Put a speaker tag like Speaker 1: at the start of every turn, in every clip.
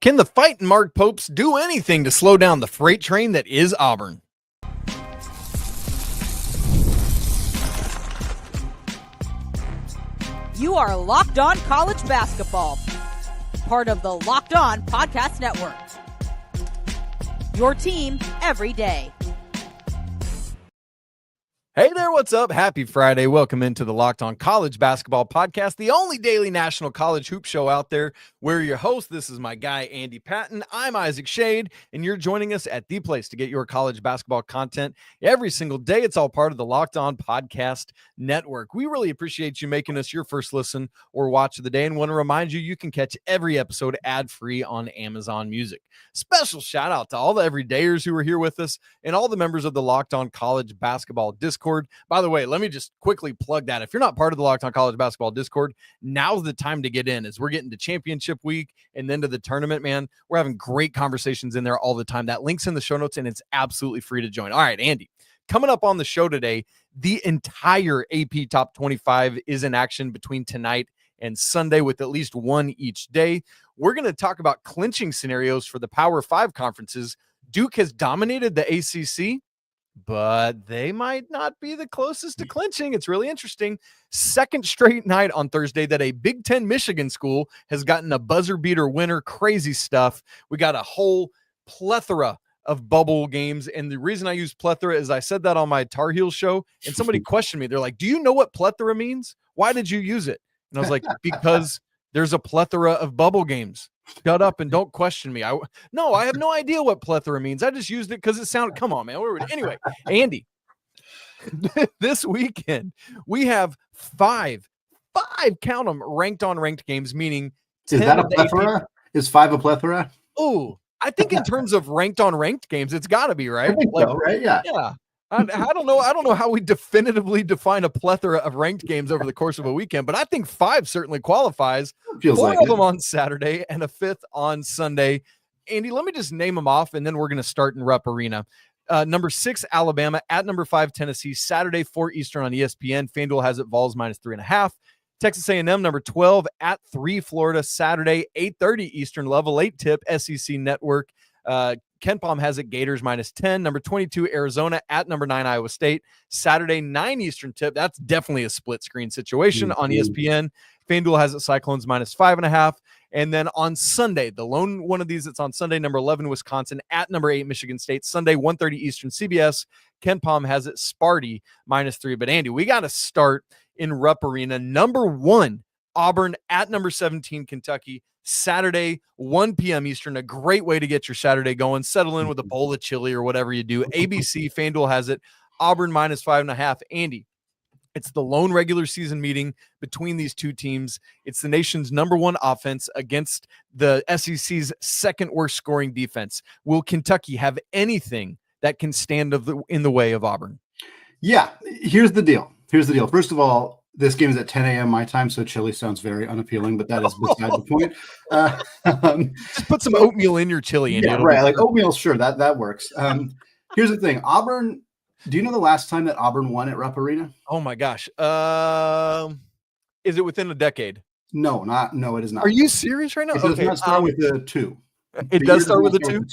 Speaker 1: Can the fighting Mark Popes do anything to slow down the freight train that is Auburn?
Speaker 2: You are Locked On College Basketball, part of the Locked On Podcast Network. Your team every day.
Speaker 1: Hey there, what's up? Happy Friday. Welcome into the Locked On College Basketball Podcast, the only daily national college hoop show out there. We're your host. This is my guy, Andy Patton. I'm Isaac Shade, and you're joining us at the place to get your college basketball content every single day. It's all part of the Locked On Podcast Network. We really appreciate you making us your first listen or watch of the day, and want to remind you, you can catch every episode ad-free on Amazon Music. Special shout out to all the everydayers who are here with us and all the members of the Locked On College Basketball Discord. By the way, let me just quickly plug that. If you're not part of the Locked On College Basketball Discord, now's the time to get in as we're getting to championship week and then to the tournament, man. We're having great conversations in there all the time. That link's in the show notes and it's absolutely free to join. All right, Andy, coming up on the show today, the entire AP Top 25 is in action between tonight and Sunday with at least one each day. We're going to talk about clinching scenarios for the Power 5 conferences. Duke has dominated the ACC, but they might not be the closest to clinching. It's really interesting. Second straight night on Thursday that a Big Ten Michigan school has gotten a buzzer beater winner. Crazy stuff. We got a whole plethora of bubble games. And the reason I use plethora is I said that on my Tar Heels show, and somebody questioned me. They're like, do you know what plethora means? Why did you use it? And I was like, because there's a plethora of bubble games. Shut up and don't question me. I have no idea what plethora means. I just used it because it sounded, come on, man. Anyway, Andy, this weekend we have five, count them, ranked games, meaning
Speaker 3: is that a plethora? Is 5 a plethora?
Speaker 1: Oh, I think in terms of ranked games, it's got to be, right?
Speaker 3: I think so, right? Yeah.
Speaker 1: Yeah. I don't know how we definitively define a plethora of ranked games over the course of a weekend, but I think 5 certainly qualifies.
Speaker 3: Feels
Speaker 1: 4
Speaker 3: like
Speaker 1: of them on Saturday and a 5th on Sunday. Andy, let me just name them off, and then we're going to start in Rupp Arena. Number 6, Alabama at number 5, Tennessee, Saturday, 4 Eastern on ESPN. FanDuel has it Vols -3.5. Texas A&M, number 12 at 3, Florida, Saturday, 8:30 Eastern, level 8 tip, SEC Network. KenPom has it Gators -10. Number 22, Arizona at number 9, Iowa State. Saturday, 9 Eastern tip. That's definitely a split screen situation on ESPN. FanDuel has it Cyclones -5.5. And then on Sunday, the lone one of these that's on Sunday, number 11, Wisconsin at number 8, Michigan State. Sunday, 1:30 Eastern, CBS. KenPom has it Sparty -3. But Andy, we got to start in Rupp Arena. Number 1, Auburn at number 17, Kentucky. Saturday, 1 p.m. Eastern, a great way to get your Saturday going. Settle in with a bowl of chili or whatever you do. ABC, FanDuel has it, Auburn -5.5. Andy, it's the lone regular season meeting between these two teams. It's the nation's number 1 offense against the SEC's second worst scoring defense. Will Kentucky have anything that can stand in the way of Auburn?
Speaker 3: Yeah, here's the deal. First of all, this game is at 10 a.m. my time, so chili sounds very unappealing, but that is beside the point.
Speaker 1: Just put some oatmeal in your chili.
Speaker 3: Yeah, right. Like oatmeal, sure, that works. Here's the thing. Auburn, do you know the last time that Auburn won at Rupp Arena?
Speaker 1: Oh, my gosh. Is it within a decade?
Speaker 3: No, it is not.
Speaker 1: Are you serious right now?
Speaker 3: It does not start with a 2.
Speaker 1: It does start with a 2?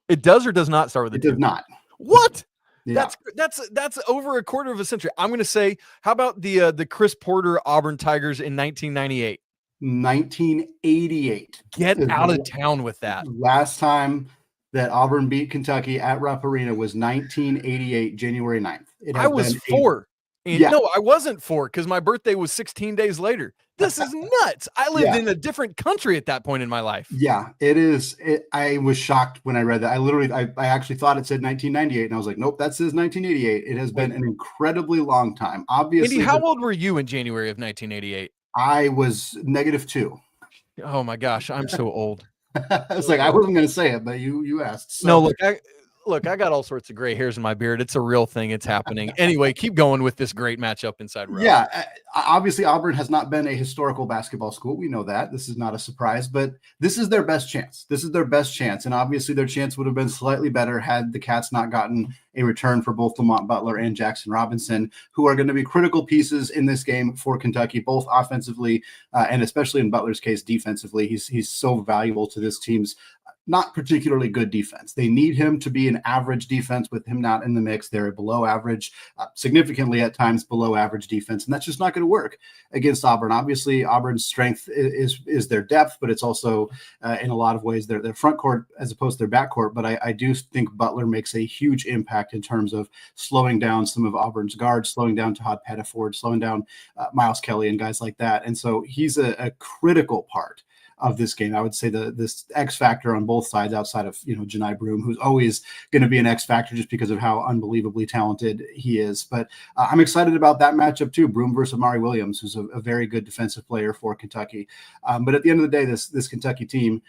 Speaker 1: It does or does not start with a 2?
Speaker 3: It does not.
Speaker 1: What?
Speaker 3: Yeah.
Speaker 1: That's over a quarter of a century. I'm going to say, how about the Chris Porter Auburn Tigers in 1998?
Speaker 3: 1988.
Speaker 1: Get out of town with that.
Speaker 3: Last time that Auburn beat Kentucky at Rupp Arena was 1988, January 9th.
Speaker 1: I was 4. No, I wasn't 4 because my birthday was 16 days later. This is nuts. I lived in a different country at that point in my life.
Speaker 3: Yeah, it is. I was shocked when I read that. I actually thought it said 1998, and I was like, nope, that says 1988. It has been an incredibly long time. Obviously,
Speaker 1: Andy, how old were you in January of 1988?
Speaker 3: I was -2.
Speaker 1: Oh my gosh, I'm so old.
Speaker 3: I was like, I wasn't going to say it, but you asked. So.
Speaker 1: No, look, I got all sorts of gray hairs in my beard. It's a real thing. It's happening. Anyway, keep going with this great matchup inside Rupp.
Speaker 3: Yeah, obviously Auburn has not been a historical basketball school. We know that. This is not a surprise, but this is their best chance. And obviously their chance would have been slightly better had the Cats not gotten a return for both Lamont Butler and Jackson Robinson, who are going to be critical pieces in this game for Kentucky, both offensively and especially in Butler's case, defensively. He's so valuable to this team's not particularly good defense. They need him to be an average defense. With him not in the mix, they're a below average, significantly at times below average defense, and that's just not going to work against Auburn. Obviously, Auburn's strength is their depth, but it's also in a lot of ways their front court as opposed to their back court. But I do think Butler makes a huge impact in terms of slowing down some of Auburn's guards, slowing down Todd Pettiford, slowing down Miles Kelly and guys like that. And so he's a critical part of this game. I would say this X factor on both sides, outside of Janai Broome, who's always going to be an X factor just because of how unbelievably talented he is. But I'm excited about that matchup too. Broome versus Amari Williams, who's a very good defensive player for Kentucky. But at the end of the day, this Kentucky team,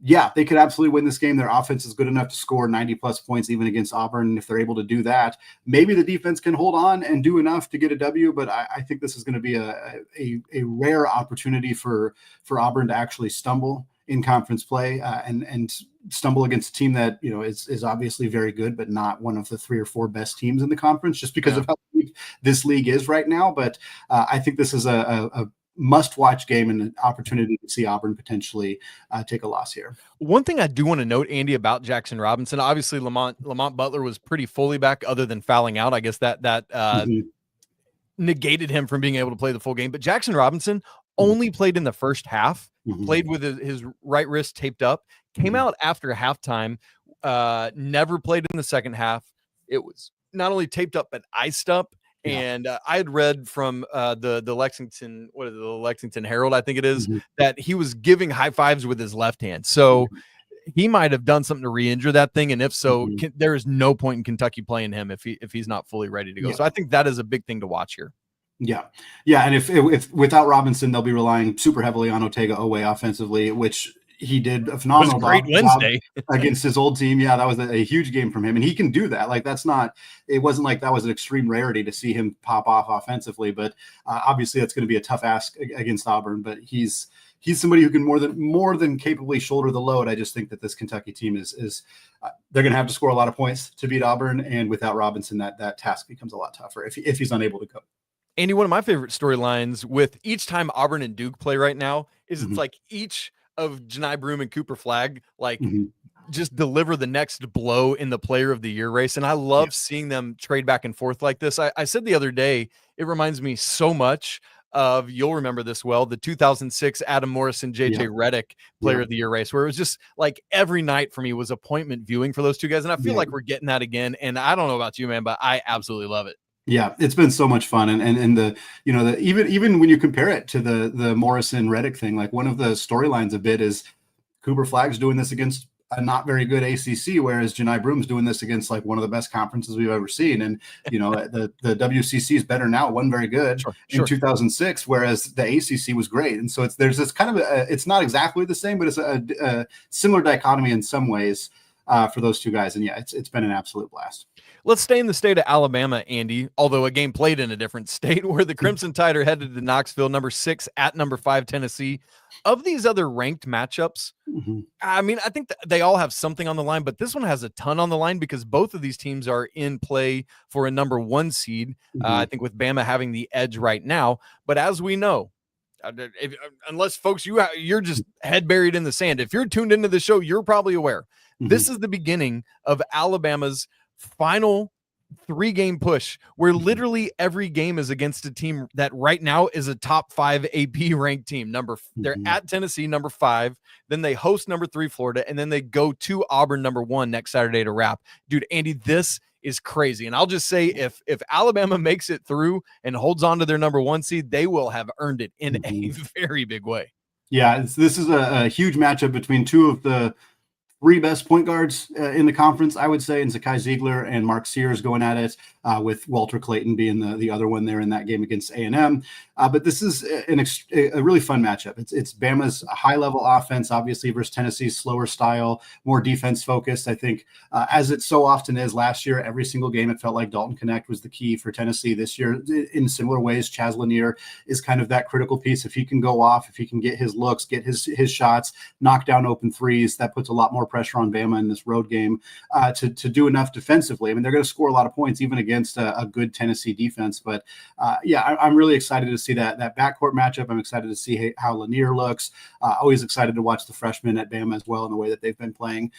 Speaker 3: yeah, they could absolutely win this game. Their offense is good enough to score 90-plus points even against Auburn. And if they're able to do that, maybe the defense can hold on and do enough to get a W. But I think this is going to be a rare opportunity for Auburn to actually stumble in conference play and stumble against a team that is obviously very good, but not one of the 3 or 4 best teams in the conference, just because of how deep this league is right now. But I think this is a must-watch game and an opportunity to see Auburn potentially take a loss here.
Speaker 1: One thing I do want to note, Andy, about Jackson Robinson, obviously Lamont Butler was pretty fully back other than fouling out. I guess that negated him from being able to play the full game. But Jackson Robinson only played in the first half, played with his right wrist taped up, came out after halftime, never played in the second half. It was not only taped up, but iced up. And I had read from the Lexington Herald, I think it is, that he was giving high fives with his left hand. So he might have done something to re-injure that thing. And if so, there is no point in Kentucky playing him if he's not fully ready to go. So I think that is a big thing to watch here.
Speaker 3: Yeah. And if without Robinson, they'll be relying super heavily on Otega Oweh offensively, which he did a phenomenal
Speaker 1: job
Speaker 3: against his old team. Yeah, that was a huge game from him, and he can do that. Like it wasn't like that was an extreme rarity to see him pop off offensively. But obviously, that's going to be a tough ask against Auburn. But he's somebody who can more than capably shoulder the load. I just think that this Kentucky team is they're going to have to score a lot of points to beat Auburn, and without Robinson, that task becomes a lot tougher if he's unable to go.
Speaker 1: Andy, one of my favorite storylines with each time Auburn and Duke play right now is it's like each of Janai Broome and Cooper Flagg just deliver the next blow in the player of the year race. And I love seeing them trade back and forth like this. I said the other day, it reminds me so much of, you'll remember this well, the 2006 Adam Morrison, JJ Redick player of the year race, where it was just like every night for me was appointment viewing for those two guys. And I feel like we're getting that again. And I don't know about you, man, but I absolutely love it.
Speaker 3: Yeah, it's been so much fun, and the even when you compare it to the Morrison Redick thing, like one of the storylines a bit is Cooper Flagg's doing this against a not very good ACC, whereas Janai Broome's doing this against like one of the best conferences we've ever seen, and the WCC is better now, wasn't very good in 2006, whereas the ACC was great, and so there's this kind of it's not exactly the same, but it's a similar dichotomy in some ways for those two guys, and it's been an absolute blast.
Speaker 1: Let's stay in the state of Alabama, Andy, although a game played in a different state, where the Crimson Tide are headed to Knoxville, number 6 at number 5 Tennessee. Of these other ranked matchups, I mean, I think they all have something on the line, but this one has a ton on the line because both of these teams are in play for a number 1 seed. I think with Bama having the edge right now. But as we know, unless folks, you're just head buried in the sand. If you're tuned into the show, you're probably aware. This is the beginning of Alabama's final 3-game push, where literally every game is against a team that right now is a top 5 AP ranked team. They're at Tennessee, number 5. Then they host number 3 Florida, and then they go to Auburn, number 1 next Saturday to wrap. Dude, Andy, this is crazy. And I'll just say, if Alabama makes it through and holds on to their number 1 seed, they will have earned it in a very big way.
Speaker 3: Yeah, this is a huge matchup between two of the 3 best point guards in the conference, I would say, and Zakai Ziegler and Mark Sears going at it, with Walter Clayton being the other one there in that game against A&M. But this is a really fun matchup. It's Bama's high-level offense, obviously, versus Tennessee's slower style, more defense-focused. I think, as it so often is last year, every single game, it felt like Dalton Connect was the key for Tennessee. This year, in similar ways, Chaz Lanier is kind of that critical piece. If he can go off, if he can get his looks, get his shots, knock down open threes, that puts a lot more pressure on Bama in this road game to do enough defensively. I mean, they're going to score a lot of points, even against a good Tennessee defense. But I'm really excited to see that backcourt matchup. I'm excited to see how Lanier looks. Always excited to watch the freshmen at Bama as well, in the way that they've been playing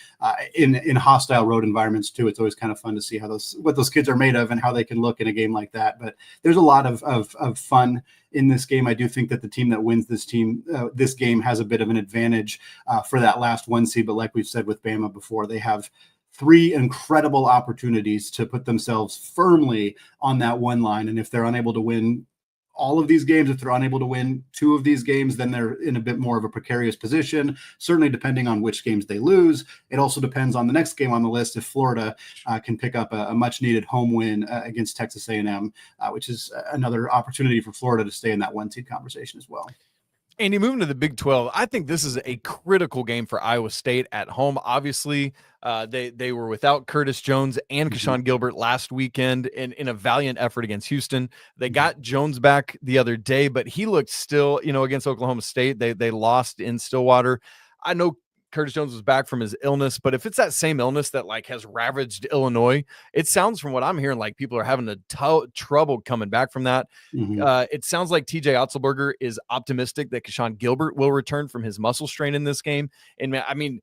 Speaker 3: in hostile road environments too. It's always kind of fun to see what those kids are made of and how they can look in a game like that. But there's a lot of fun in this game. I do think that the team that wins this game has a bit of an advantage for that last one seed. But like we've said with Bama before, they have 3 incredible opportunities to put themselves firmly on that one line. And if they're unable to win all of these games, if they're unable to win 2 of these games, then they're in a bit more of a precarious position, certainly depending on which games they lose. It also depends on the next game on the list. If Florida can pick up a much needed home win against Texas A&M, which is another opportunity for Florida to stay in that 1 seed conversation as well.
Speaker 1: Andy, moving to the Big 12, I think this is a critical game for Iowa State at home. Obviously, they were without Curtis Jones and Keshawn Gilbert last weekend in a valiant effort against Houston. They got Jones back the other day, but he looked still, against Oklahoma State. They lost in Stillwater. I know Curtis Jones was back from his illness, but if it's that same illness that has ravaged Illinois, it sounds from what I'm hearing like people are having trouble coming back from that. It sounds like TJ Otzelberger is optimistic that Keshawn Gilbert will return from his muscle strain in this game. And I mean,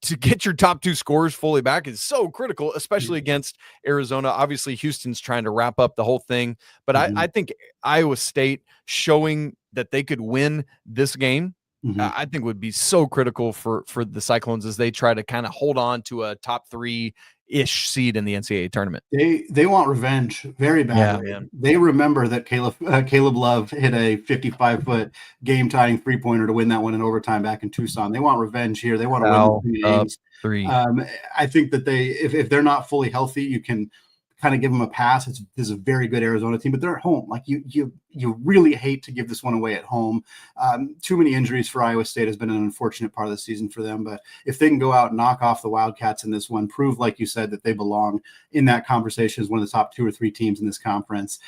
Speaker 1: to get your top 2 scorers fully back is so critical, especially against Arizona. Obviously, Houston's trying to wrap up the whole thing, but I think Iowa State showing that they could win this game, I think would be so critical for the Cyclones as they try to kind of hold on to a top 3-ish seed in the NCAA tournament.
Speaker 3: They want revenge very badly.
Speaker 1: Yeah,
Speaker 3: they remember that Caleb Love hit a 55-foot game-tying 3-pointer to win that one in overtime back in Tucson. They want revenge here. They want to win the games. 3. I think that if they're not fully healthy, you can kind of give them a pass. This is a very good Arizona team, but they're at home. Like you really hate to give this one away at home. Too many injuries for Iowa State has been an unfortunate part of the season for them. But if they can go out and knock off the Wildcats in this one, prove, like you said, that they belong in that conversation as one of the top 2 or 3 teams in this conference,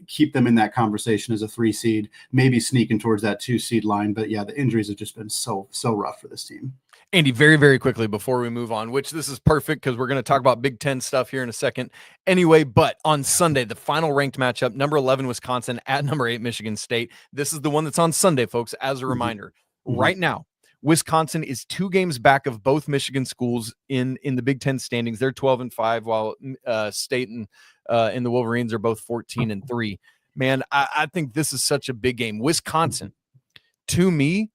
Speaker 3: keep them in that conversation as a 3 seed, maybe sneaking towards that 2 seed line. But yeah, the injuries have just been so rough for this team.
Speaker 1: Andy, very, very quickly before we move on, which this is perfect because we're going to talk about Big Ten stuff here in a second anyway, but on Sunday, the final ranked matchup, number 11 Wisconsin at number 8 Michigan State. This is the one that's on Sunday, folks, as a reminder. Right now, Wisconsin is 2 games back of both Michigan schools in the Big Ten standings. They're 12-5, while State and the Wolverines are both 14-3. Man, I think this is such a big game. Wisconsin, to me,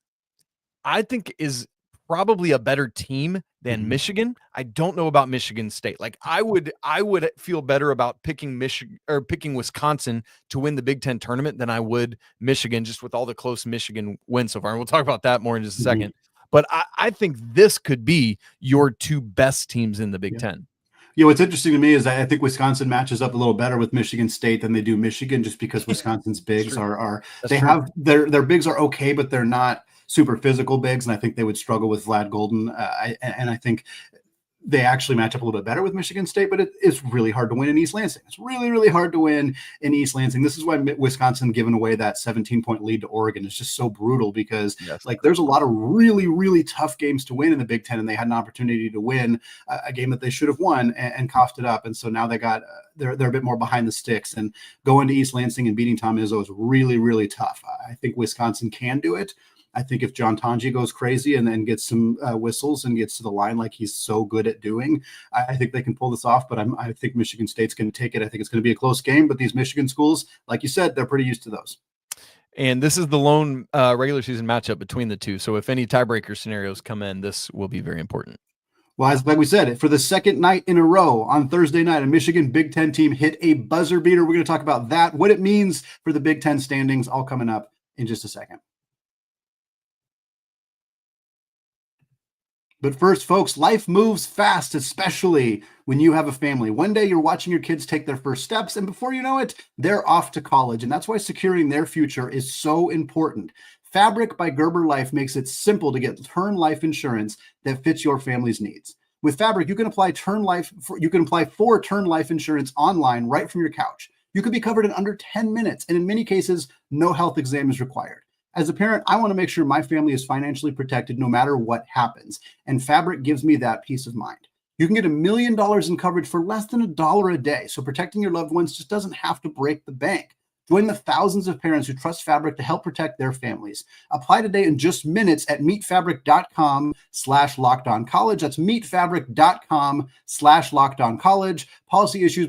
Speaker 1: I think is probably a better team than Michigan. I don't know about Michigan State. Like I would feel better about picking Wisconsin to win the Big Ten tournament than I would Michigan, just with all the close Michigan wins so far. And we'll talk about that more in just a second. But I think this could be your 2 best teams in the Big Ten.
Speaker 3: What's interesting to me is I think Wisconsin matches up a little better with Michigan State than they do Michigan, just because Wisconsin's bigs have their bigs are okay, but they're not super physical bigs, and I think they would struggle with Vlad Golden. And I think they actually match up a little bit better with Michigan State, but it's really hard to win in East Lansing. It's really, really hard to win in East Lansing. This is why Wisconsin giving away that 17-point lead to Oregon is just so brutal, because there's a lot of really, really tough games to win in the Big Ten, and they had an opportunity to win a game that they should have won and coughed it up. And so now they're a bit more behind the sticks, and going to East Lansing and beating Tom Izzo is really, really tough. I think Wisconsin can do it. I think if John Tanji goes crazy and then gets some whistles and gets to the line like he's so good at doing, I think they can pull this off. But I think Michigan State's going to take it. I think it's going to be a close game. But these Michigan schools, like you said, they're pretty used to those.
Speaker 1: And this is the lone regular season matchup between the 2. So if any tiebreaker scenarios come in, this will be very important.
Speaker 3: Well, like we said, for the second night in a row on Thursday night, a Michigan Big Ten team hit a buzzer beater. We're going to talk about that, what it means for the Big Ten standings, all coming up in just a second. But first, folks, life moves fast, especially when you have a family. One day you're watching your kids take their first steps, and before you know it, they're off to college. And that's why securing their future is so important. Fabric by Gerber Life makes it simple to get term life insurance that fits your family's needs. With Fabric, you can apply for term life insurance online right from your couch. You could be covered in under 10 minutes, and in many cases, no health exam is required. As a parent, I want to make sure my family is financially protected no matter what happens, and Fabric gives me that peace of mind. You can get $1 million in coverage for less than $1 a day, so protecting your loved ones just doesn't have to break the bank. Join the thousands of parents who trust Fabric to help protect their families. Apply today in just minutes at meetfabric.com/lockedoncollege. That's meetfabric.com/lockedoncollege. Policy issued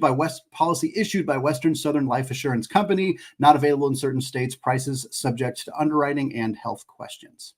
Speaker 3: by Western Southern Life Assurance Company. Not available in certain states. Prices subject to underwriting and health questions.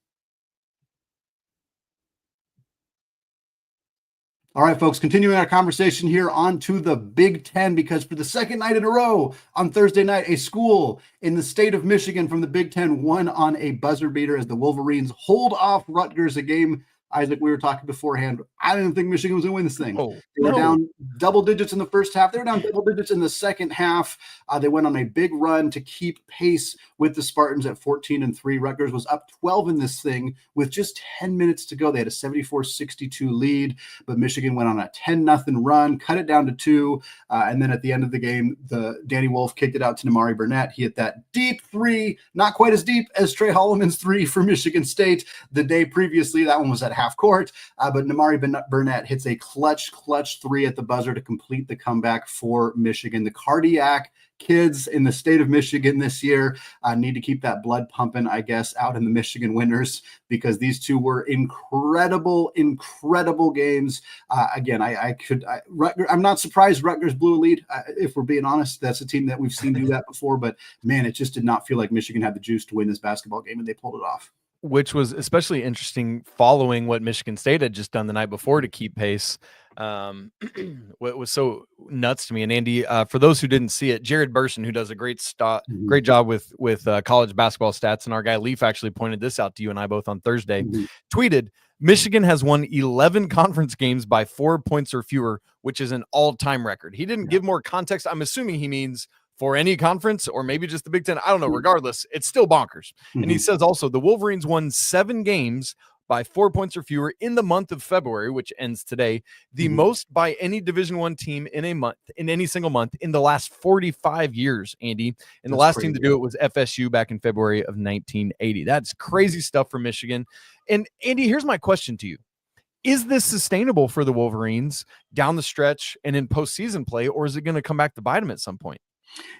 Speaker 3: All right, folks, continuing our conversation here on to the Big Ten, because for the second night in a row on Thursday night, a school in the state of Michigan from the Big Ten won on a buzzer beater as the Wolverines hold off Rutgers, a game, Isaac, we were talking beforehand. I didn't think Michigan was going to win this thing. They were down double digits in the first half. They were down double digits in the second half. They went on a big run to keep pace with the Spartans at 14-3. Rutgers was up 12 in this thing with just 10 minutes to go. They had a 74-62 lead, but Michigan went on a 10-0 run, cut it down to 2. And then at the end of the game, Danny Wolf kicked it out to Nimari Burnett. He hit that deep 3, not quite as deep as Trey Holloman's 3 for Michigan State the day previously. That one was at half court, but Nimari Burnett hits a clutch 3 at the buzzer to complete the comeback for Michigan. The cardiac kids in the state of Michigan this year need to keep that blood pumping, I guess, out in the Michigan winters, because these two were incredible games. Again, I'm not surprised Rutgers blew a lead. If we're being honest, that's a team that we've seen do that before, but man, it just did not feel like Michigan had the juice to win this basketball game, and they pulled it off.
Speaker 1: Which was especially interesting following what Michigan State had just done the night before to keep pace. What was so nuts to me, and Andy, for those who didn't see it, Jared Burson, who does a great job with college basketball stats, and our guy Leaf actually pointed this out to you and I both on Thursday, tweeted, Michigan has won 11 conference games by 4 points or fewer, which is an all-time record. He didn't give more context. I'm assuming he means for any conference or maybe just the Big Ten. I don't know. Regardless, it's still bonkers. And he says also the Wolverines won 7 games by 4 points or fewer in the month of February, which ends today, the most by any Division I team in a month, in any single month in the last 45 years, Andy. And the last team to do it was FSU back in February of 1980. That's crazy stuff for Michigan. And Andy, here's my question to you. Is this sustainable for the Wolverines down the stretch and in postseason play, or is it going to come back to bite them at some point?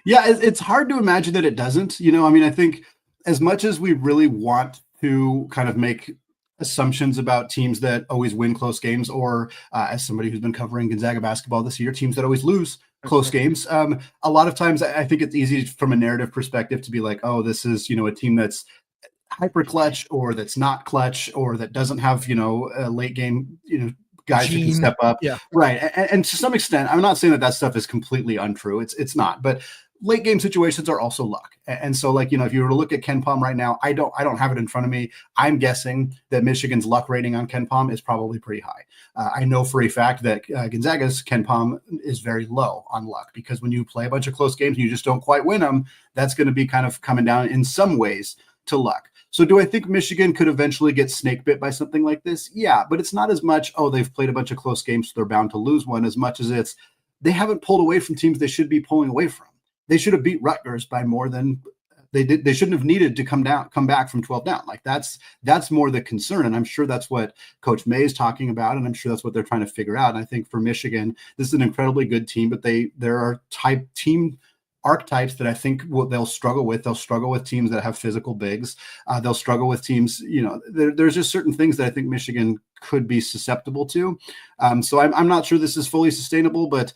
Speaker 3: Yeah, it's hard to imagine that it doesn't. I think as much as we really want to kind of make assumptions about teams that always win close games, or as somebody who's been covering Gonzaga basketball this year, teams that always lose close games, a lot of times I think it's easy from a narrative perspective to be like, oh, this is, a team that's hyper clutch, or that's not clutch, or that doesn't have, a late game, guys who can step up. Yeah. Right. And to some extent, I'm not saying that stuff is completely untrue. It's not, but late game situations are also luck. And so if you were to look at KenPom right now, I don't have it in front of me. I'm guessing that Michigan's luck rating on KenPom is probably pretty high. I know for a fact that Gonzaga's KenPom is very low on luck, because when you play a bunch of close games and you just don't quite win them, that's going to be kind of coming down in some ways to luck. So do I think Michigan could eventually get snake bit by something like this? Yeah, but it's not as much, they've played a bunch of close games, so they're bound to lose one, as much as it's they haven't pulled away from teams they should be pulling away from. They should have beat Rutgers by more than they did. They shouldn't have needed to come back from 12 down. That's more the concern. And I'm sure that's what Coach May is talking about. And I'm sure that's what they're trying to figure out. And I think for Michigan, this is an incredibly good team, but there are team archetypes that I think they'll struggle with. They'll struggle with teams that have physical bigs. They'll struggle with teams, there's just certain things that I think Michigan could be susceptible to. So I'm not sure this is fully sustainable, but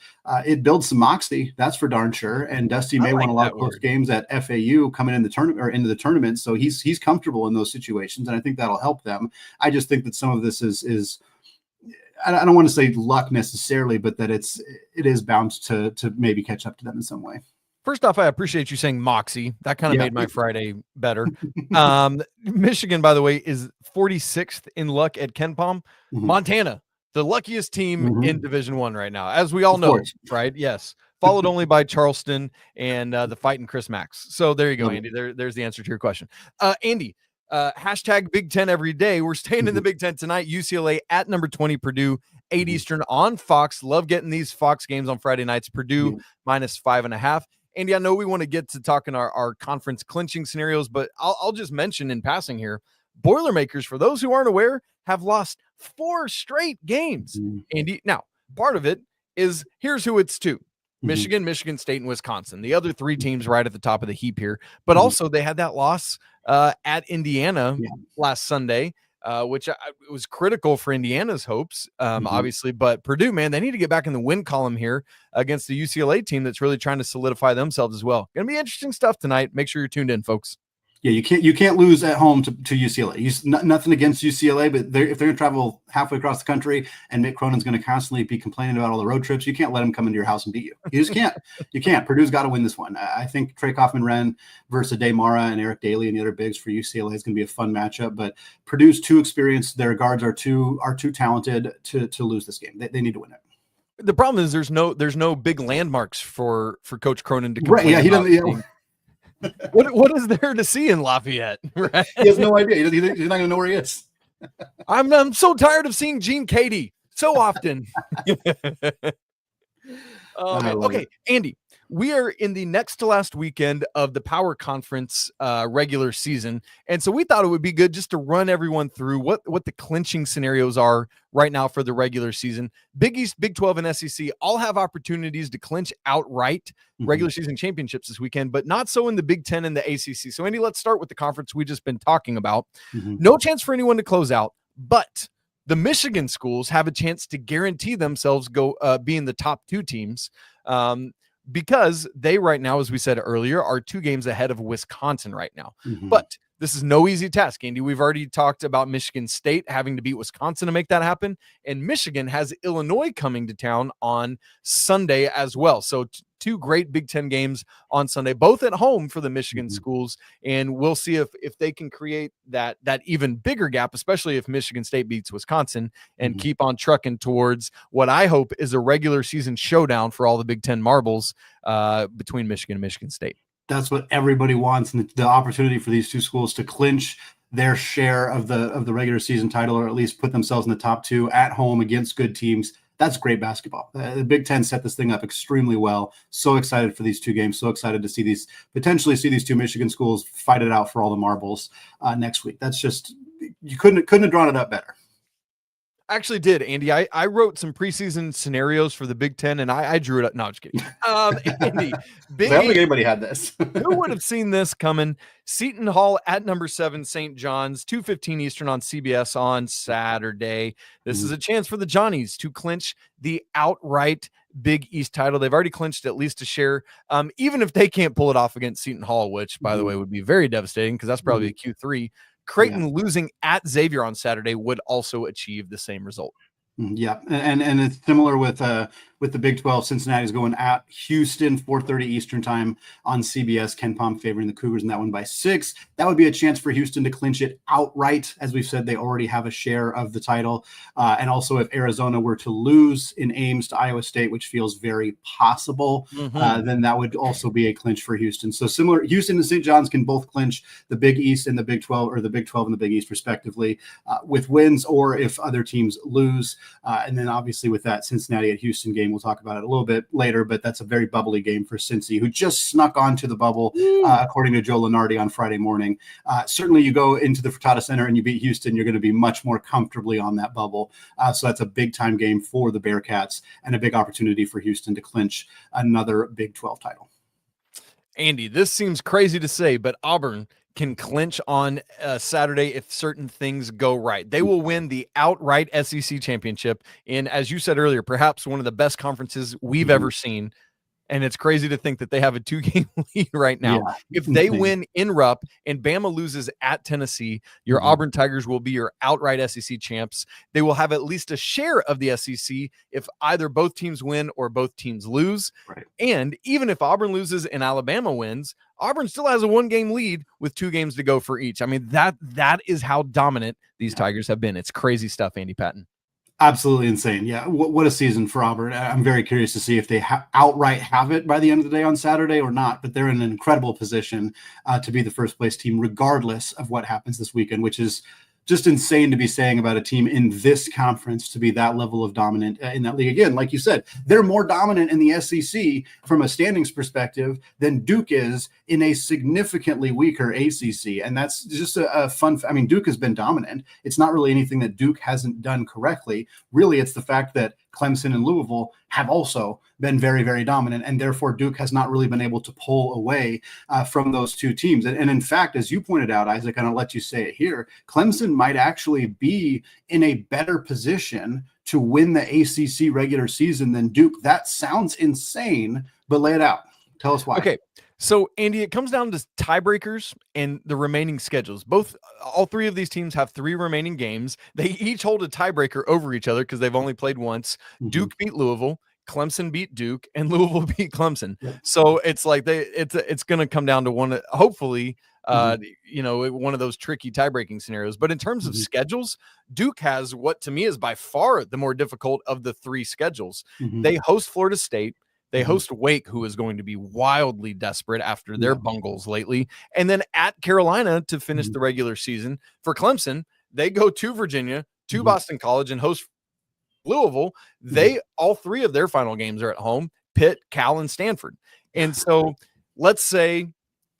Speaker 3: it builds some moxie. That's for darn sure. And Dusty May won a lot of close games at FAU coming in the tournament or into the tournament. So he's comfortable in those situations. And I think that'll help them. I just think that some of this is I don't want to say luck necessarily, but that it is bound to maybe catch up to them in some way.
Speaker 1: First off, I appreciate you saying moxie. That kind of made my Friday better. Michigan, by the way, is 46th in luck at Ken Palm.
Speaker 3: Mhm.
Speaker 1: Montana, the luckiest team
Speaker 3: Mhm.
Speaker 1: in Division I right now, as we all
Speaker 3: Of
Speaker 1: know,
Speaker 3: course.
Speaker 1: right? Yes. Followed only by Charleston and the fighting Chris Max. So there you go,
Speaker 3: Love it.
Speaker 1: Andy. There's the answer to your question. Andy, hashtag Big Ten every day. We're staying in the Big Ten tonight. UCLA at number 20, Purdue, 8 Eastern on Fox. Love getting these Fox games on Friday nights. Purdue minus 5.5. Andy, I know we want to get to talking our conference clinching scenarios, but I'll just mention in passing here, Boilermakers, for those who aren't aware, have lost 4 straight games. Andy, now, part of it is here's who it's to. Michigan, Michigan State, and Wisconsin. The other 3 teams right at the top of the heap here. But also they had that loss at Indiana last Sunday, which was critical for Indiana's hopes, obviously. But Purdue, man, they need to get back in the win column here against the UCLA team that's really trying to solidify themselves as well. Going to be interesting stuff tonight. Make sure you're tuned in, folks.
Speaker 3: Yeah, you can't lose at home to UCLA. Nothing against UCLA, but if they're going to travel halfway across the country and Mick Cronin's going to constantly be complaining about all the road trips, you can't let him come into your house and beat you. You just can't. You can't. Purdue's got to win this one. I think Trey Kaufman-Renn versus Ade Mara and Eric Daly and the other bigs for UCLA is going to be a fun matchup. But Purdue's too experienced. Their guards are too talented to lose this game. They need to win it.
Speaker 1: The problem is there's no big landmarks for Coach Cronin to complain
Speaker 3: Yeah, he
Speaker 1: about.
Speaker 3: doesn't. Yeah.
Speaker 1: What is there to see in Lafayette? Right?
Speaker 3: He has no idea. He's not going to know where he is.
Speaker 1: I'm so tired of seeing Gene Katie so often. Okay, Andy, we are in the next to last weekend of the Power Conference regular season, and so we thought it would be good just to run everyone through what the clinching scenarios are right now for the regular season. Big East, Big 12, and SEC all have opportunities to clinch outright regular season championships this weekend, but not so in the Big 10 and the ACC. So, Andy, let's start with the conference we just been talking about. No chance for anyone to close out, but the Michigan schools have a chance to guarantee themselves being the top 2 teams because they right now, as we said earlier, are 2 games ahead of Wisconsin right now. But this is no easy task, Andy. We've already talked about Michigan State having to beat Wisconsin to make that happen, and Michigan has Illinois coming to town on Sunday as well. So 2 great Big Ten games on Sunday, both at home for the Michigan schools, and we'll see if they can create that even bigger gap, especially if Michigan State beats Wisconsin and keep on trucking towards what I hope is a regular season showdown for all the Big Ten marbles between Michigan and Michigan State.
Speaker 3: That's what everybody wants, and the opportunity for these 2 schools to clinch their share of the regular season title, or at least put themselves in the top 2 at home against good teams. That's great basketball. The Big Ten set this thing up extremely well. So excited for these 2 games. So excited to potentially see these 2 Michigan schools fight it out for all the marbles next week. That's just, you couldn't have drawn it up better.
Speaker 1: Actually did, Andy. I wrote some preseason scenarios for the Big Ten, and I drew it up. No, I'm just kidding. Andy,
Speaker 3: I don't think anybody had this.
Speaker 1: Who would have seen this coming? Seton Hall at number 7, St. John's, 2:15 Eastern on CBS on Saturday. This is a chance for the Johnnies to clinch the outright Big East title. They've already clinched at least a share. Even if they can't pull it off against Seton Hall, which, by the way, would be very devastating because that's probably a Q3. Creighton losing at Xavier on Saturday would also achieve the same result.
Speaker 3: Yeah, and it's similar with the Big 12. Cincinnati's going at Houston, 4:30 Eastern time on CBS. Ken Pom favoring the Cougars in that one by 6. That would be a chance for Houston to clinch it outright. As we've said, they already have a share of the title. And also, if Arizona were to lose in Ames to Iowa State, which feels very possible, then that would also be a clinch for Houston. So similar, Houston and St. John's can both clinch the Big East and the Big 12, or the Big 12 and the Big East, respectively, with wins, or if other teams lose. And then obviously with that Cincinnati at Houston game, we'll talk about it a little bit later, but that's a very bubbly game for Cincy, who just snuck onto the bubble, according to Joe Lunardi on Friday morning. Certainly you go into the Fertitta Center and you beat Houston, you're going to be much more comfortably on that bubble. So that's a big time game for the Bearcats and a big opportunity for Houston to clinch another Big 12 title.
Speaker 1: Andy, this seems crazy to say, but Auburn can clinch on Saturday if certain things go right. They will win the outright SEC championship in, as you said earlier, perhaps one of the best conferences we've ever seen. And it's crazy to think that they have a 2-game lead right now.
Speaker 3: Yeah,
Speaker 1: If they
Speaker 3: insane.
Speaker 1: win in Rupp and Bama loses at Tennessee, your
Speaker 3: Mhm.
Speaker 1: Auburn Tigers will be your outright SEC champs. They will have at least a share of the SEC if either both teams win or both teams lose.
Speaker 3: Right.
Speaker 1: And even if Auburn loses and Alabama wins, Auburn still has a 1-game lead with 2 games to go for each. I mean, that is how dominant these Tigers have been. It's crazy stuff, Andy Patton.
Speaker 3: Absolutely insane. Yeah. What a season for Auburn. I'm very curious to see if they outright have it by the end of the day on Saturday or not, but they're in an incredible position to be the first place team, regardless of what happens this weekend, which is just insane to be saying about a team in this conference to be that level of dominant in that league. Again, like you said, they're more dominant in the SEC from a standings perspective than Duke is in a significantly weaker ACC. And that's just a fun, I mean, Duke has been dominant. It's not really anything that Duke hasn't done correctly. Really, it's the fact that Clemson and Louisville have also been very, very dominant, and therefore Duke has not really been able to pull away from those two teams. And in fact, as you pointed out, Isaac, and I'll let you say it here, Clemson might actually be in a better position to win the ACC regular season than Duke. That sounds insane, but lay it out. Tell us why.
Speaker 1: Okay. So, Andy, it comes down to tiebreakers and the remaining schedules. All 3 of these teams have 3 remaining games. They each hold a tiebreaker over each other because they've only played once.
Speaker 3: Mhm.
Speaker 1: Duke beat Louisville, Clemson beat Duke, and Louisville beat Clemson.
Speaker 3: Yep.
Speaker 1: So it's like it's going to come down to one, hopefully, one of those tricky tie-breaking scenarios. But in terms of schedules, Duke has what to me is by far the more difficult of the 3 schedules. They host Florida State. They host Wake, who is going to be wildly desperate after their bungles lately. And then at Carolina to finish the regular season. For Clemson, they go to Virginia, to Boston College, and host Louisville. All 3 of their final games are at home, Pitt, Cal, and Stanford. And so let's say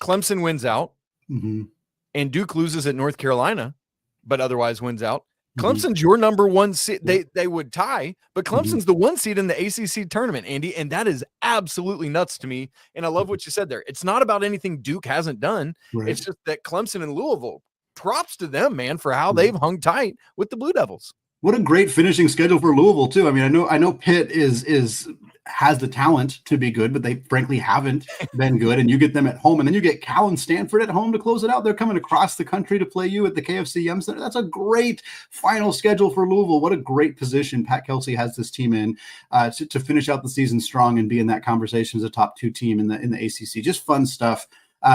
Speaker 1: Clemson wins out and Duke loses at North Carolina, but otherwise wins out. Clemson's your number 1 seed. They would tie, but Clemson's the 1 seed in the ACC tournament, Andy, and that is absolutely nuts to me. And I love what you said there. It's not about anything Duke hasn't done. Right. It's just that Clemson and Louisville, props to them, man, for how they've hung tight with the Blue Devils.
Speaker 3: What a great finishing schedule for Louisville too. I mean, I know Pitt has the talent to be good, but they frankly haven't been good. And you get them at home, and then you get Cal and Stanford at home to close it out. They're coming across the country to play you at the KFC Yum Center. That's a great final schedule for Louisville. What a great position Pat Kelsey has this team in to finish out the season strong and be in that conversation as a top 2 team in the ACC. Just fun stuff.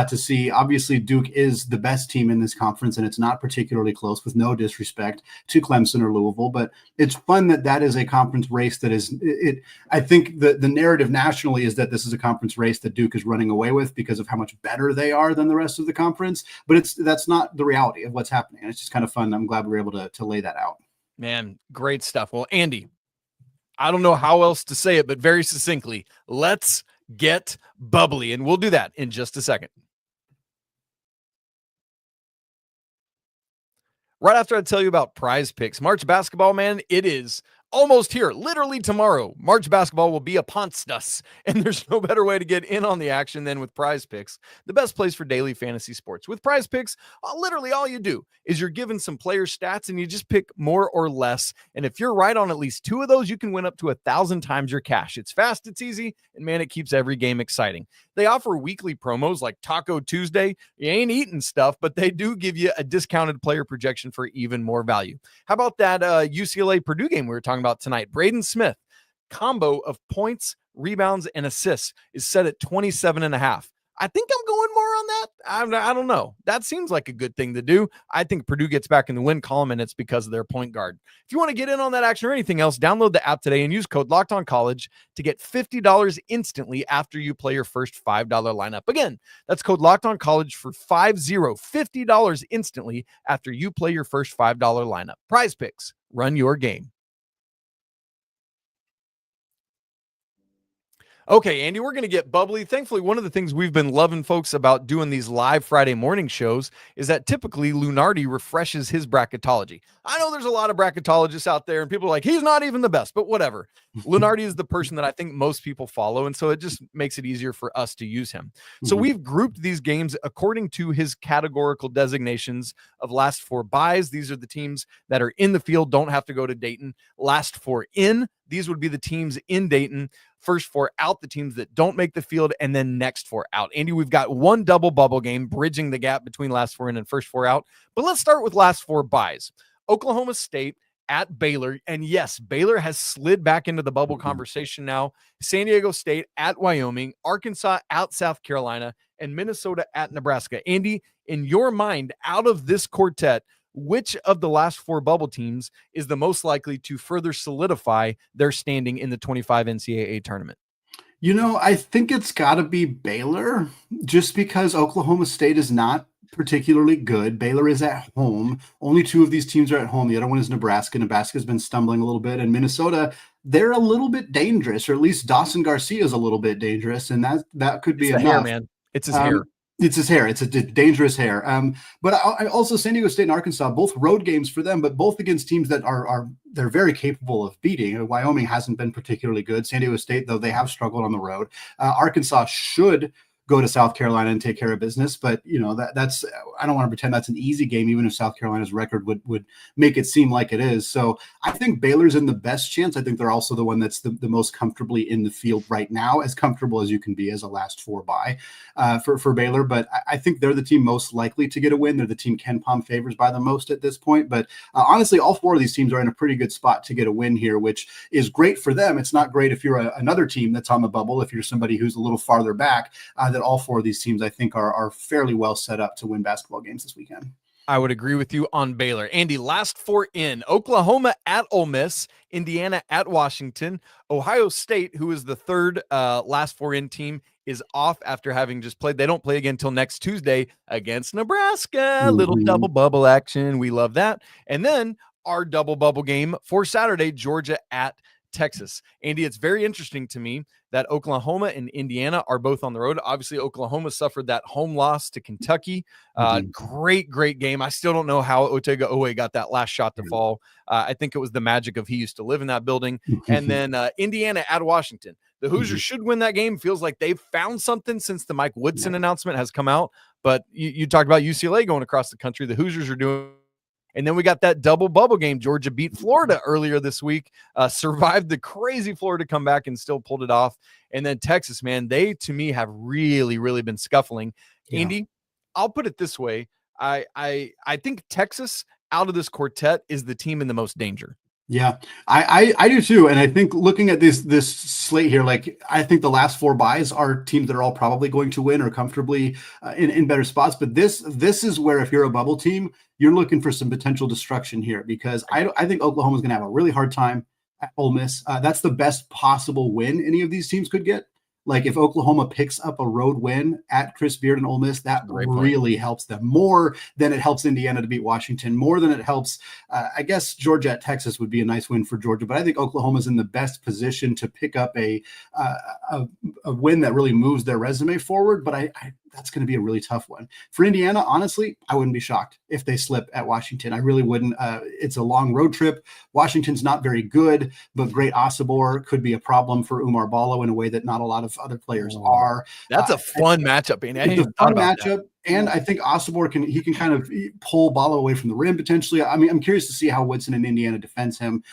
Speaker 3: To see. Obviously, Duke is the best team in this conference, and it's not particularly close, with no disrespect to Clemson or Louisville. But it's fun that is a conference race that is it. I think the narrative nationally is that this is a conference race that Duke is running away with because of how much better they are than the rest of the conference. But that's not the reality of what's happening. It's just kind of fun. I'm glad we were able to lay that out.
Speaker 1: Man, great stuff. Well, Andy, I don't know how else to say it, but very succinctly, let's get bubbly, and we'll do that in just a second. Right after I tell you about PrizePicks, March basketball, man, it is almost here. Literally tomorrow, March basketball will be upon us, and there's no better way to get in on the action than with PrizePicks, the best place for daily fantasy sports. With PrizePicks, literally all you do is you're given some player stats, and you just pick more or less, and if you're right on at least 2 of those, you can win up to 1,000 times your cash. It's fast, it's easy, and man, it keeps every game exciting. They offer weekly promos like Taco Tuesday. You ain't eating stuff, but they do give you a discounted player projection for even more value. How about that UCLA Purdue game we were talking about tonight? Braden Smith, combo of points, rebounds, and assists is set at 27.5. I think I'm going more on that. I don't know. That seems like a good thing to do. I think Purdue gets back in the win column, and it's because of their point guard. If you want to get in on that action or anything else, download the app today and use code LOCKEDONCollege to get $50 instantly after you play your first $5 lineup. Again, that's code LOCKEDONCollege for $50 instantly after you play your first $5 lineup. PrizePicks, run your game. Okay, Andy, we're going to get bubbly. Thankfully, one of the things we've been loving folks about doing these live Friday morning shows is that typically Lunardi refreshes his bracketology. I know there's a lot of bracketologists out there, and people are like, he's not even the best, but whatever. Lunardi is the person that I think most people follow, and so it just makes it easier for us to use him. So we've grouped these games according to his categorical designations of last 4 buys. These are the teams that are in the field, don't have to go to Dayton. Last 4 in, these would be the teams in Dayton. First four out, the teams that don't make the field, and then next four out. Andy, we've got one double bubble game bridging the gap between last four in and first four out. But let's start with last four buys. Oklahoma State at Baylor. And yes, Baylor has slid back into the bubble conversation now. San Diego State at Wyoming, Arkansas at South Carolina, and Minnesota at Nebraska. Andy, in your mind, out of this quartet, which of the last four bubble teams is the most likely to further solidify their standing in the 25 NCAA tournament?
Speaker 3: I think it's got to be Baylor, just because Oklahoma State is not particularly good. Baylor is at home. Only two of these teams are at home. The other one is Nebraska. Nebraska's been stumbling a little bit. And Minnesota, they're a little bit dangerous, or at least Dawson Garcia is a little bit dangerous. And that could be
Speaker 1: enough.
Speaker 3: Hair,
Speaker 1: man. It's his hair.
Speaker 3: It's his hair. It's a dangerous hair. But I also San Diego State and Arkansas, both road games for them, but both against teams that they're very capable of beating. Wyoming hasn't been particularly good. San Diego State, though, they have struggled on the road. Arkansas should go to South Carolina and take care of business. But, that's I don't want to pretend that's an easy game, even if South Carolina's record would make it seem like it is. So I think Baylor's in the best chance. I think they're also the one that's the most comfortably in the field right now, as comfortable as you can be as a last four bye for Baylor. But I think they're the team most likely to get a win. They're the team Ken Pom favors by the most at this point. But honestly, all four of these teams are in a pretty good spot to get a win here, which is great for them. It's not great if you're another team that's on the bubble, if you're somebody who's a little farther back, that all four of these teams, I think, are fairly well set up to win basketball games this weekend.
Speaker 1: I would agree with you on Baylor. Andy, last four in: Oklahoma at Ole Miss, Indiana at Washington, Ohio State, who is the third last four in team, is off after having just played. They don't play again until next Tuesday against Nebraska. Little double bubble action. We love that. And then our double bubble game for Saturday, Georgia at Texas. Andy, it's very interesting to me that Oklahoma and Indiana are both on the road. Obviously, Oklahoma suffered that home loss to Kentucky. Great game. I still don't know how Otega Owe got that last shot to fall. I think it was the magic of he used to live in that building. And then Indiana at Washington. The Hoosiers should win that game. Feels like they've found something since the Mike Woodson announcement has come out. But you talked about UCLA going across the country. The Hoosiers are doing. And then we got that double bubble game. Georgia beat Florida earlier this week, survived the crazy Florida comeback and still pulled it off. And then Texas, man, they, to me, have really, really been scuffling. Yeah. Andy, I'll put it this way. I think Texas, out of this quartet, is the team in the most danger.
Speaker 3: Yeah, I do too. And I think looking at this slate here, I think the last four buys are teams that are all probably going to win or comfortably in better spots. But this is where, if you're a bubble team, you're looking for some potential destruction here, because I think Oklahoma's going to have a really hard time at Ole Miss. That's the best possible win any of these teams could get. If Oklahoma picks up a road win at Chris Beard and Ole Miss, that really helps them more than it helps Indiana to beat Washington, more than it helps. I guess Georgia at Texas would be a nice win for Georgia, but I think Oklahoma's in the best position to pick up a win that really moves their resume forward. But that's going to be a really tough one for Indiana. Honestly, I wouldn't be shocked if they slip at Washington. I really wouldn't. It's a long road trip. Washington's not very good, but great Osobor could be a problem for Umar Ballo in a way that not a lot of other players are.
Speaker 1: That's a fun matchup.
Speaker 3: It's a fun matchup. And I think Osobor can kind of pull Ballo away from the rim potentially. I mean, I'm curious to see how Woodson and Indiana defends him.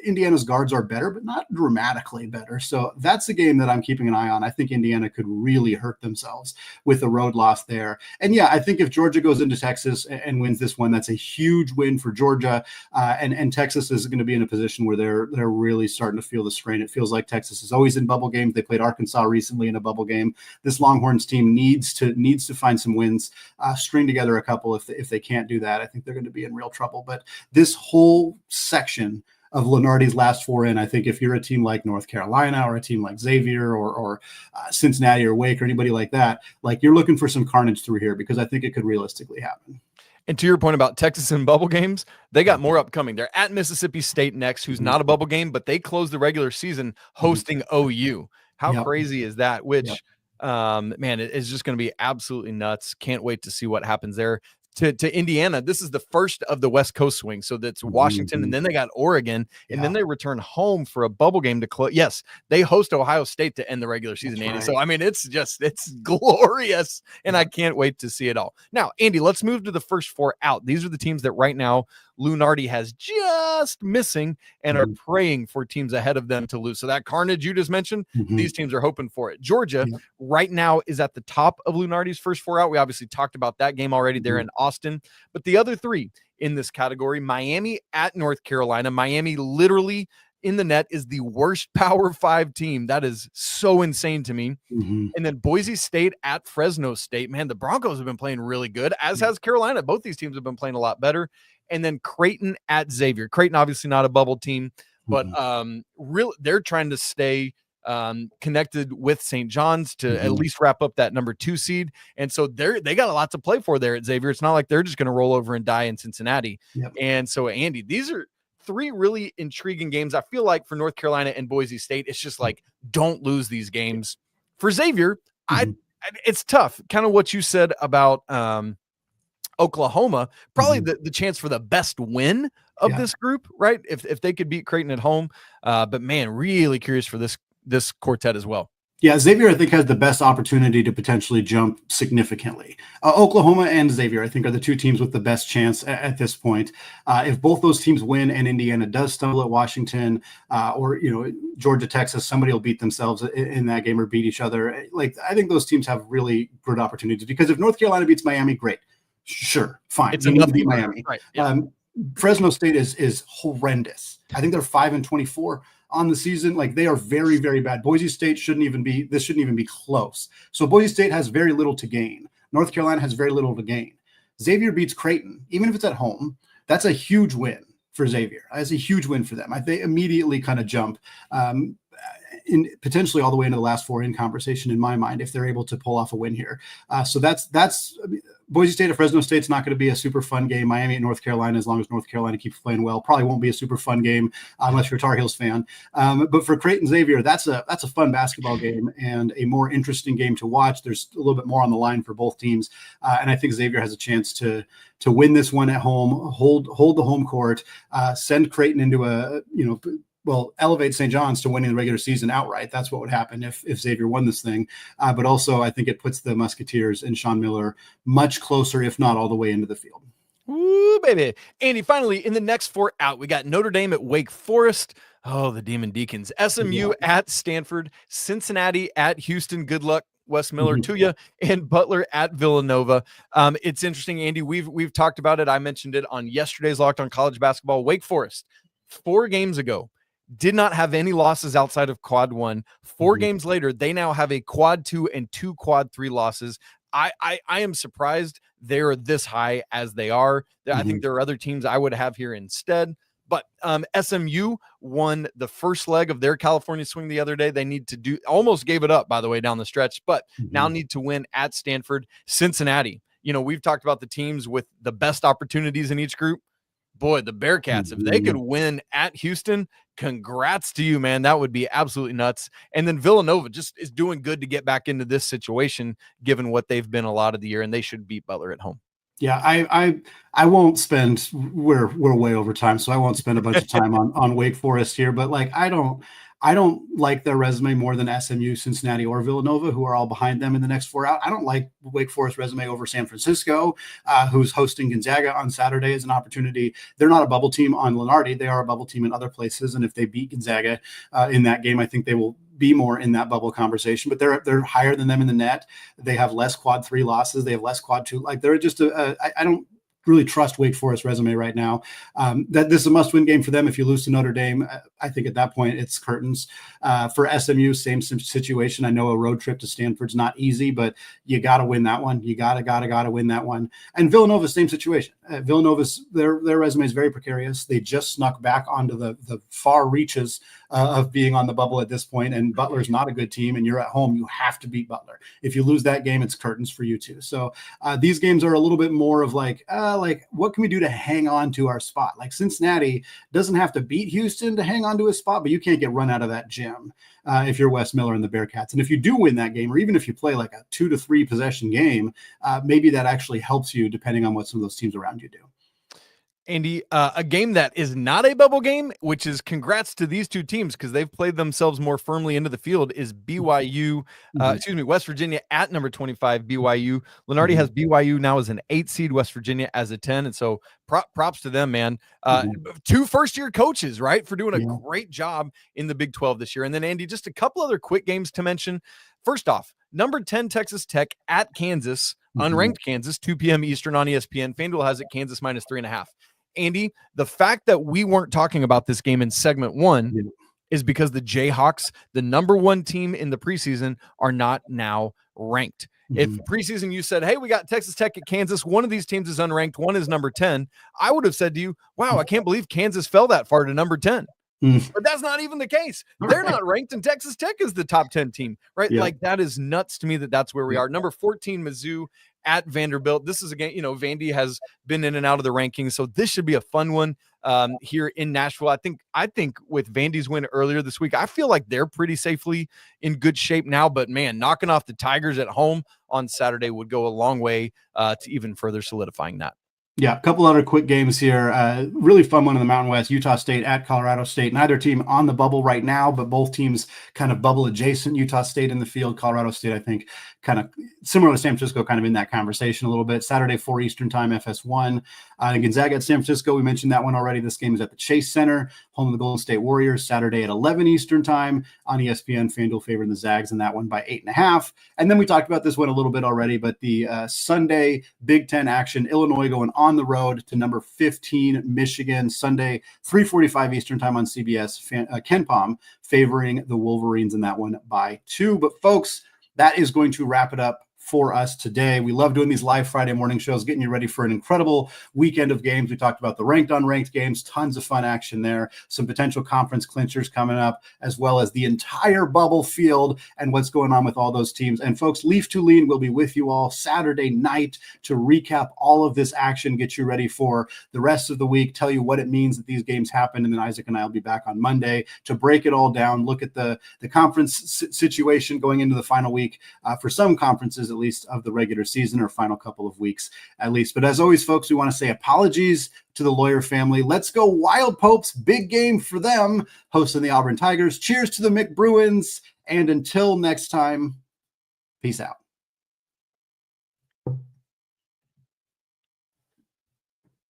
Speaker 3: Indiana's guards are better, but not dramatically better. So that's a game that I'm keeping an eye on. I think Indiana could really hurt themselves with a road loss there. And yeah, I think if Georgia goes into Texas and wins this one, that's a huge win for Georgia. And Texas is going to be in a position where they're really starting to feel the strain. It feels like Texas is always in bubble games. They played Arkansas recently in a bubble game. This Longhorns team needs to find some wins, string together a couple. If they can't do that, I think they're going to be in real trouble. But this whole section of Lunardi's last four in, I think if you're a team like North Carolina or a team like Xavier or Cincinnati or Wake or anybody like that, you're looking for some carnage through here, because I think it could realistically happen.
Speaker 1: And to your point about Texas and bubble games, they got more upcoming. They're at Mississippi State next, who's not a bubble game, but they closed the regular season hosting OU. How crazy is that? Which man, it is just going to be absolutely nuts. Can't wait to see what happens there. To Indiana, this is the first of the West Coast swing. So that's Washington, and then they got Oregon, and then they return home for a bubble game to close. Yes, they host Ohio State to end the regular season, Andy. Right. So, I mean, it's glorious, and I can't wait to see it all. Now, Andy, let's move to the first four out. These are the teams that right now Lunardi has just missing and are praying for teams ahead of them to lose. So that carnage you just mentioned, these teams are hoping for it. Georgia right now is at the top of Lunardi's first 4 out. We obviously talked about that game already there in Austin, but the other 3 in this category, Miami at North Carolina. Miami literally in the net is the worst Power 5 team. That is so insane to me. And then Boise State at Fresno State. Man, the Broncos have been playing really good, as has Carolina. Both these teams have been playing a lot better. And then Creighton at Xavier. Creighton, obviously not a bubble team, but they're trying to stay connected with St. John's to at least wrap up that number 2 seed. And so they got a lot to play for there at Xavier. It's not like they're just going to roll over and die in Cincinnati. And so, Andy, these are 3 really intriguing games. I feel like for North Carolina and Boise State, it's just like, don't lose these games. For Xavier, it's tough. Kind of what you said about Oklahoma, probably the chance for the best win of this group, right? If they could beat Creighton at home. But man, really curious for this quartet as well.
Speaker 3: Yeah, Xavier, I think, has the best opportunity to potentially jump significantly. Oklahoma and Xavier, I think, are the 2 teams with the best chance at this point. If both those teams win and Indiana does stumble at Washington or, Georgia, Texas, somebody will beat themselves in that game or beat each other. Like, I think those teams have really good opportunities, because if North Carolina beats Miami, great. Sure, fine.
Speaker 1: It's enough
Speaker 3: to beat Miami.
Speaker 1: Right. Yeah.
Speaker 3: Fresno State is horrendous. I think they're 5-24 on the season. Like, they are very, very bad. Boise State shouldn't even be close. So Boise State has very little to gain. North Carolina has very little to gain. Xavier beats Creighton, even if it's at home. That's a huge win for Xavier. That's a huge win for them. They immediately kind of jump in potentially all the way into the last 4 in conversation in my mind, if they're able to pull off a win here. So that's Boise State at Fresno State's not going to be a super fun game. Miami at North Carolina, as long as North Carolina keeps playing well, probably won't be a super fun game unless you're a Tar Heels fan. But for Creighton Xavier, that's a fun basketball game and a more interesting game to watch. There's a little bit more on the line for both teams, and I think Xavier has a chance to win this one at home, hold the home court, send Creighton into elevate St. John's to winning the regular season outright. That's what would happen if Xavier won this thing. But also, I think it puts the Musketeers and Sean Miller much closer, if not all the way into the field.
Speaker 1: Ooh, baby. Andy, finally, in the next 4 out, we got Notre Dame at Wake Forest. Oh, the Demon Deacons. SMU at Stanford. Cincinnati at Houston. Good luck, Wes Miller, to you. And Butler at Villanova. It's interesting, Andy. We've talked about it. I mentioned it on yesterday's Locked On College Basketball. Wake Forest, 4 games ago, did not have any losses outside of quad 1. 4 games later, they now have a quad 2 and 2 quad 3 losses. I am surprised they're this high as they are. I think there are other teams I would have here instead. But SMU won the first leg of their California swing the other day. They need to almost gave it up, by the way, down the stretch, but now need to win at Stanford. Cincinnati, we've talked about the teams with the best opportunities in each group. Boy, the Bearcats, if they could win at Houston, congrats to you, man. That would be absolutely nuts. And then Villanova just is doing good to get back into this situation, given what they've been a lot of the year, and they should beat Butler at home.
Speaker 3: Yeah, I won't spend. We're way over time, so I won't spend a bunch of time on Wake Forest here. But like, I don't like their resume more than SMU, Cincinnati, or Villanova, who are all behind them in the next 4 out. I don't like Wake Forest resume over San Francisco, who's hosting Gonzaga on Saturday as an opportunity. They're not a bubble team on Lunardi. They are a bubble team in other places. And if they beat Gonzaga in that game, I think they will be more in that bubble conversation, but they're higher than them in the net. They have less quad 3 losses. They have less quad 2. Like, they're just I don't really trust Wake Forest resume right now. That this is a must-win game for them. If you lose to Notre Dame, I think at that point it's curtains. For SMU, same situation. I know a road trip to Stanford's not easy, but you got to win that one. You got to win that one. And Villanova, same situation. Villanova's their resume is very precarious. They just snuck back onto the far reaches of being on the bubble at this point, and Butler's not a good team, and you're at home. You have to beat Butler. If you lose that game, it's curtains for you too. So these games are a little bit more of like what can we do to hang on to our spot? Like, Cincinnati doesn't have to beat Houston to hang on to a spot, but you can't get run out of that gym if you're Wes Miller and the Bearcats. And if you do win that game, or even if you play like a 2 to 3 possession game, maybe that actually helps you depending on what some of those teams around you do.
Speaker 1: Andy, a game that is not a bubble game, which is congrats to these two teams because they've played themselves more firmly into the field, is BYU, West Virginia at number 25, BYU. Lenardi has BYU now as an 8 seed, West Virginia as a 10. And so props to them, man. Two first-year coaches, right, for doing a great job in the Big 12 this year. And then, Andy, just a couple other quick games to mention. First off, number 10, Texas Tech at Kansas, unranked Kansas, 2 p.m. Eastern on ESPN. FanDuel has it Kansas minus 3.5. Andy, the fact that we weren't talking about this game in segment one is because the Jayhawks, the number 1 team in the preseason, are not now ranked. If preseason you said, hey, we got Texas Tech at Kansas, one of these teams is unranked, one is number 10, I would have said to you, wow, I can't believe Kansas fell that far to number 10. But that's not even the case. They're not ranked, and Texas Tech is the top 10 team, right? Like, that is nuts to me that's where we are. Number 14, Mizzou at Vanderbilt. This is a game, Vandy has been in and out of the rankings, so this should be a fun one here in Nashville. I think with Vandy's win earlier this week, I feel like they're pretty safely in good shape now, but man, knocking off the Tigers at home on Saturday would go a long way to even further solidifying that.
Speaker 3: Yeah, a couple other quick games here. Really fun one in the Mountain West. Utah State at Colorado State. Neither team on the bubble right now, but both teams kind of bubble adjacent. Utah State in the field. Colorado State, I think, kind of similar to San Francisco, kind of in that conversation a little bit. Saturday, 4 Eastern time, FS1. Gonzaga at San Francisco. We mentioned that one already. This game is at the Chase Center, home of the Golden State Warriors. Saturday at 11 Eastern time on ESPN. FanDuel favoring the Zags in that one by 8.5. And then we talked about this one a little bit already, but the Sunday Big Ten action, Illinois going on the road to number 15 Michigan, Sunday 3:45 Eastern time on CBS. Ken Pom favoring the Wolverines in that one by 2. But folks, that is going to wrap it up for us today. We love doing these live Friday morning shows, getting you ready for an incredible weekend of games. We talked about the ranked, unranked games, tons of fun action there, some potential conference clinchers coming up, as well as the entire bubble field and what's going on with all those teams. And folks, Leaf to Lean will be with you all Saturday night to recap all of this action, get you ready for the rest of the week, tell you what it means that these games happen. And then Isaac and I will be back on Monday to break it all down, look at the conference situation going into the final week for some conferences, at least of the regular season, or final couple of weeks at least. But as always, folks, we want to say apologies to the Lawyer family. Let's go Wild Popes. Big game for them, hosting the Auburn Tigers. Cheers to the McBruins. And until next time, peace out.